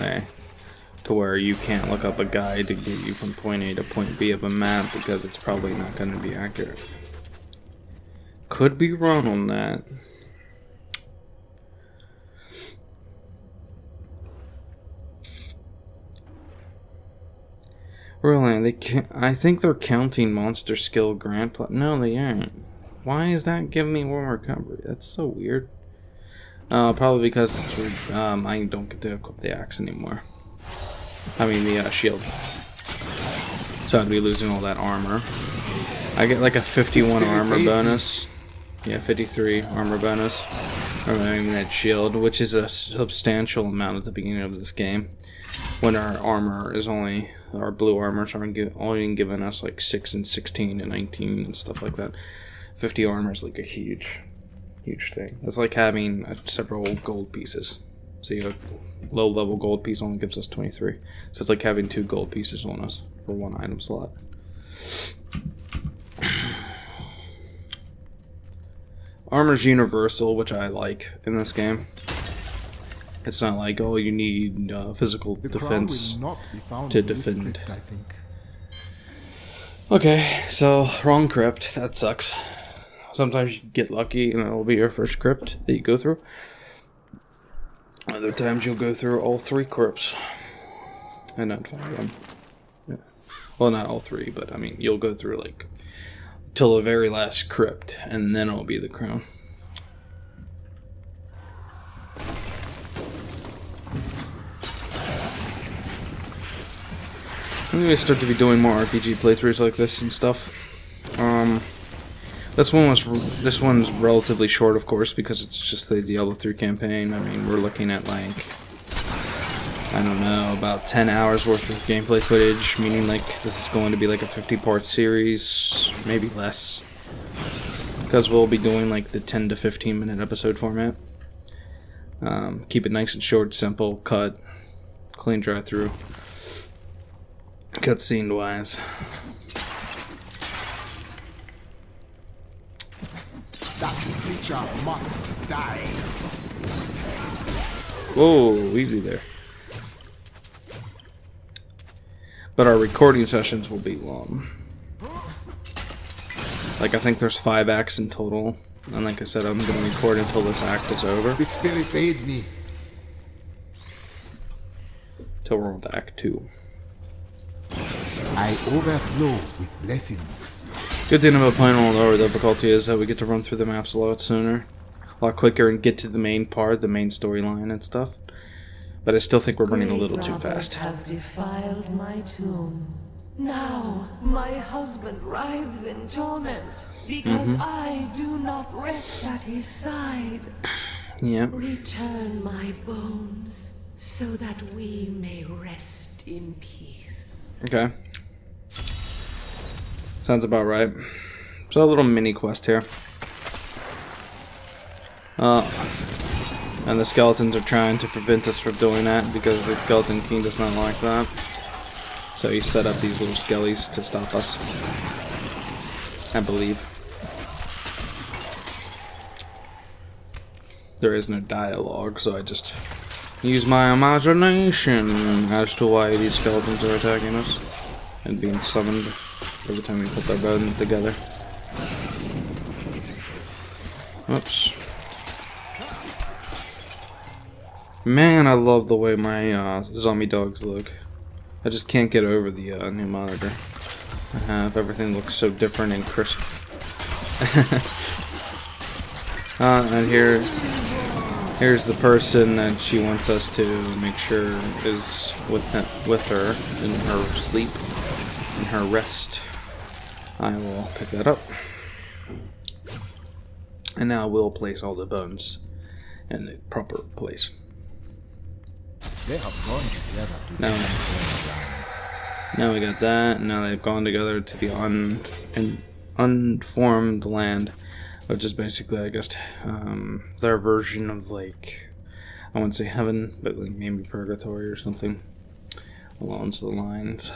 way to where you can't look up a guide to get you from point A to point B of a map because it's probably not going to be accurate. Could be wrong on that. Really, they can't, I think they're counting monster skill grand no, they aren't. Why is that giving me more recovery? That's so weird. Probably because it's I don't get to equip the axe anymore. I mean the shield. So I'd be losing all that armor. I get like a 51 armor bonus. Yeah, 53 armor bonus. Removing that shield, which is a substantial amount at the beginning of this game. When our armor is only, our blue armors are only giving us like 6 and 16 and 19 and stuff like that. 50 armor is like a huge thing. It's like having several gold pieces. So you have low level gold piece only gives us 23. So it's like having 2 gold pieces on us for 1 item slot. Armor's universal, which I like in this game. It's not like, oh, you need physical defense to defend. Crypt, I think. Okay, so wrong crypt. That sucks. Sometimes you get lucky and it'll be your first crypt that you go through. Other times you'll go through all 3 crypts and not find them. Yeah. Well, not all 3, but I mean, you'll go through like till the very last crypt, and then it'll be the crown. I'm gonna start to be doing more RPG playthroughs like this and stuff. This one's relatively short, of course, because it's just the Diablo 3 campaign. I mean, we're looking at like, I don't know, about 10 hours worth of gameplay footage, meaning like this is going to be like a 50-part series, maybe less, because we'll be doing like the 10 to 15 minute episode format. Keep it nice and short, simple, cut, clean drive through. Cutscene wise. That creature must die. Whoa, easy there. But our recording sessions will be long. Like, I think there's 5 acts in total. And like I said, I'm going to record until this act is over. The spirits aid me. Till we're on to Act 2. I overflow with blessings. Good thing about playing on lower difficulty is that we get to run through the maps a lot sooner. A lot quicker and get to the main part, the main storyline and stuff. But I still think we're running a little too fast. Have defiled my tomb. Now my husband writhes in torment because I do not rest at his side. Yep. Return my bones so that we may rest in peace. Okay. Sounds about right. So a little mini quest here. And the skeletons are trying to prevent us from doing that because the Skeleton King does not like that. So he set up these little skellies to stop us, I believe. There is no dialogue, so I just use my imagination as to why these skeletons are attacking us and being summoned every time we put their bones together. Oops. Man, I love the way my zombie dogs look. I just can't get over the new monitor I have. Everything looks so different and crisp. And here's the person that she wants us to make sure is with her in her sleep, in her rest. I will pick that up. And now we'll place all the bones in the proper place. They have gone together to Now we got that. Now they've gone together to the unformed land, which is basically, I guess, their version of, like, I wouldn't say heaven, but like maybe purgatory or something along the lines.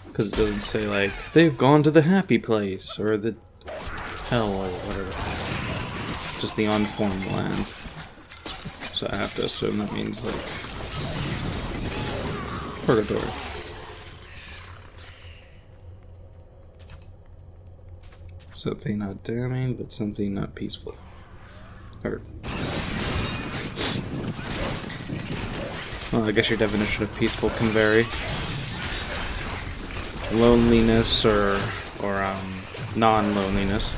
Because it doesn't say like they've gone to the happy place or the hell or whatever. Just the unformed land. so I have to assume that means like purgatory. Something not damning, but something not peaceful. Or, well, I guess your definition of peaceful can vary. Loneliness or non-loneliness.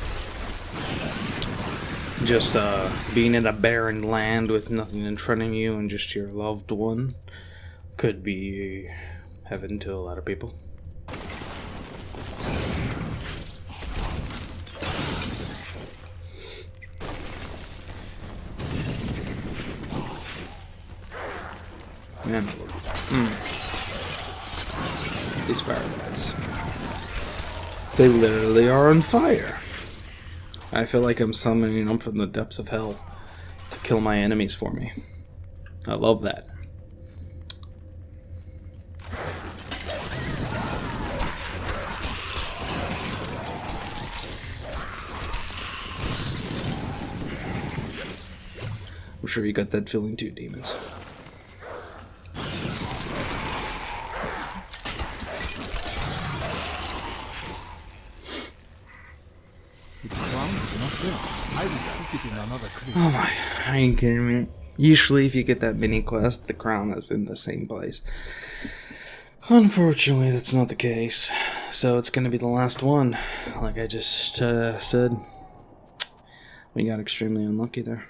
Just being in a barren land with nothing in front of you and just your loved one could be heaven to a lot of people. Man, these fire bats. They literally are on fire. I feel like I'm summoning them from the depths of hell to kill my enemies for me. I love that. I'm sure you got that feeling too, demons. Oh my, I ain't kidding me. Usually if you get that mini quest, the crown is in the same place. Unfortunately, that's not the case. So it's gonna be the last one. Like I just said. We got extremely unlucky there.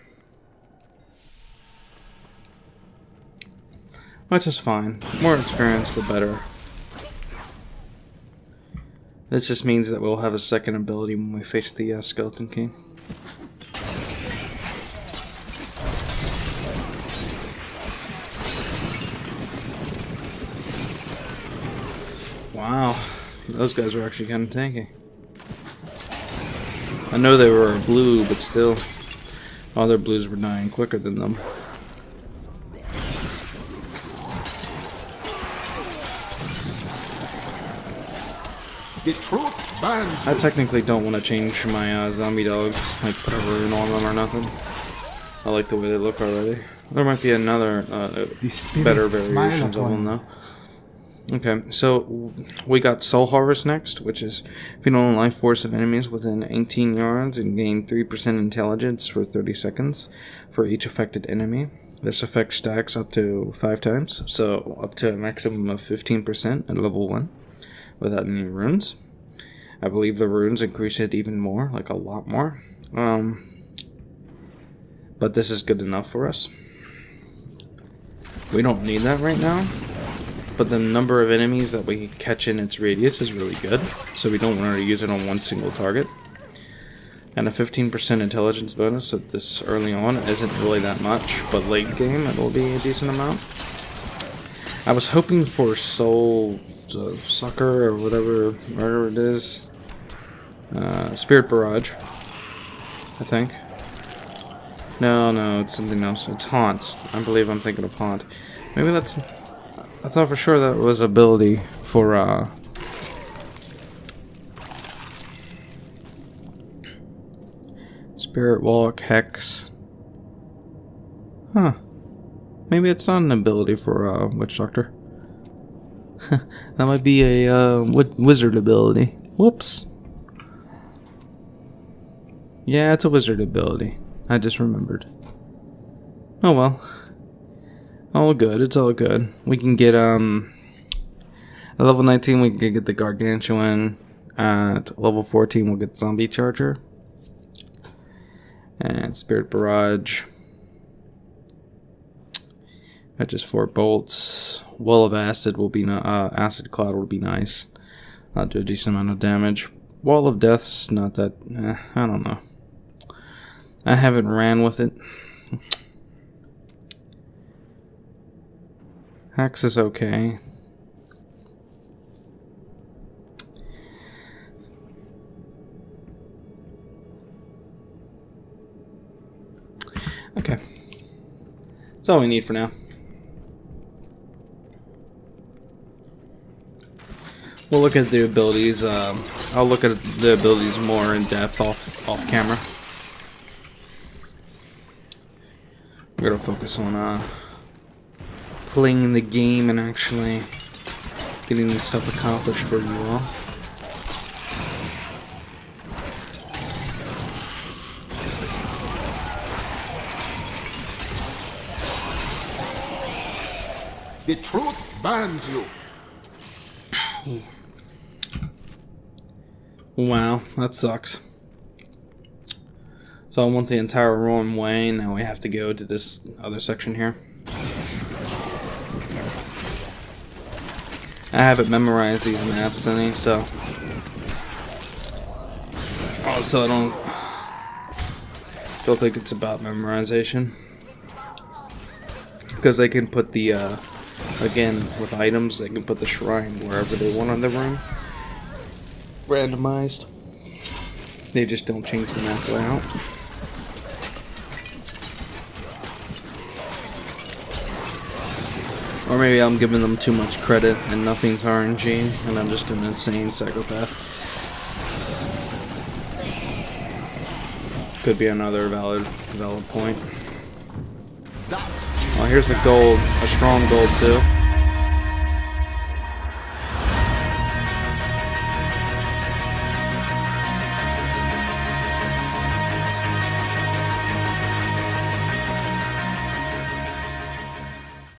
Which is fine. More experience, the better. This just means that we'll have a second ability when we face the Skeleton King. Wow, those guys were actually kind of tanky. I know they were blue, but still, other blues were dying quicker than them. The truth burns. I technically don't want to change my zombie dogs, like put a rune on them or nothing. I like the way they look already. There might be another better variations of them though. Okay, so we got Soul Harvest next, which is feed on the life force of enemies within 18 yards and gain 3% intelligence for 30 seconds for each affected enemy. This effect stacks up to 5 times, so up to a maximum of 15% at level 1 without any runes. I believe the runes increase it even more, like a lot more. But this is good enough for us. We don't need that right now. But the number of enemies that we catch in its radius is really good, so we don't want to use it on one single target. And a 15% intelligence bonus at this early on isn't really that much, but late game it will be a decent amount. I was hoping for Soul Sucker or whatever it is. Spirit Barrage, I think. No, it's something else. It's Haunt. I believe I'm thinking of Haunt. Maybe that's... I thought for sure that was ability for, Spirit Walk, Hex. Huh. Maybe it's not an ability for, Witch Doctor. That might be a, wizard ability. Whoops. Yeah, it's a wizard ability. I just remembered. Oh well. All good, it's all good. We can get, at level 19 we can get the Gargantuan. At level 14 we'll get Zombie Charger. And Spirit Barrage. That's just 4 bolts. Wall of Acid will be, Acid Cloud will be nice. I'll do a decent amount of damage. Wall of Death's not that, I don't know. I haven't ran with it. Hex is okay. Okay. That's all we need for now. We'll look at the abilities. I'll look at the abilities more in depth off camera. gotta focus on playing the game and actually getting this stuff accomplished for you all. The truth burns you. Wow, that sucks. So I want the entire wrong way, now we have to go to this other section here. I haven't memorized these maps any, so also I don't think it's about memorization, because they can put the again with items they can put the shrine wherever they want on the room, randomized. They just don't change the map layout. Or maybe I'm giving them too much credit and nothing's RNG and I'm just an insane psychopath. Could be another valid point. Oh, here's the gold. A strong gold too.